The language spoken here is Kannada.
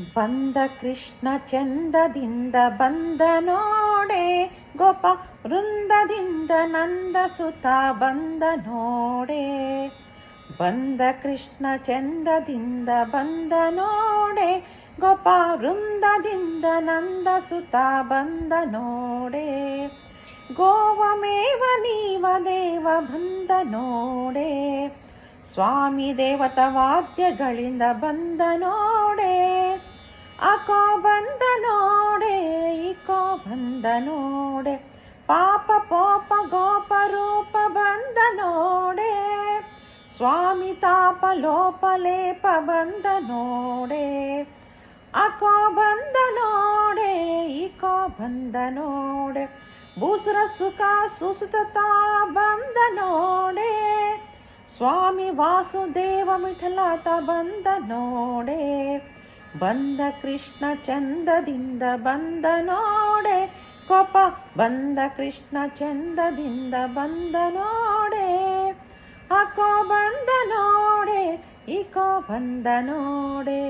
ಬಂದ ಕೃಷ್ಣ ಚಂದದಿಂದ ಬಂದ ನೋಡೆ, ಗೋಪ ವೃಂದದಿಂದ ನಂದ ಸುತ ಬಂದ ನೋಡೆ. ಬಂದ ಕೃಷ್ಣ ಚಂದದಿಂದ ಬಂದ ನೋಡೆ, ಗೋಪ ವೃಂದದಿಂದ ನಂದ ಸುತ ಬಂದ ನೋಡೆ. ಗೋವಮೇವ ನೀವ ದೇವ ಬಂದ ನೋಡೆ, ಸ್ವಾಮಿ ದೇವತ ವಾದ್ಯಗಳಿಂದ ಬಂದ ನೋಡೆ. ಅಕೋ ಬಂದ ನೋಡೆ, ಇಕೋ ಬಂದ ನೋಡೆ, ಪಾಪ ಪೋಪ ಗೋಪ ರೂಪ ಬಂದ ನೋಡೆ. ಸ್ವಾಮಿ ತಾಪ ಲೋಪ ಲೇಪ ಬಂದ ನೋಡೆ. ಅಕೋ ಬಂದ ನೋಡೆ, ಇಕೋ ಬಂದ ನೋಡೆ, ಭೂಸುರ ಸುಖ ಸುಸುತತಾ ಬಂದ ನೋಡೆ. ಸ್ವಾಮಿ ವಾಸುದೇವ ವಿಠಲಾತ ಬಂದ ನೋಡೆ. ಬಂದ ಕೃಷ್ಣ ಚಂದದಿಂದ ಬಂದ ನೋಡೆ, ಕೋಪ ಬಂದ ಕೃಷ್ಣ ಚಂದದಿಂದ ಬಂದ ನೋಡೆ. ಅಕೋ ಬಂದ ನೋಡೆ, ಇಕೋ ಬಂದ ನೋಡೆ.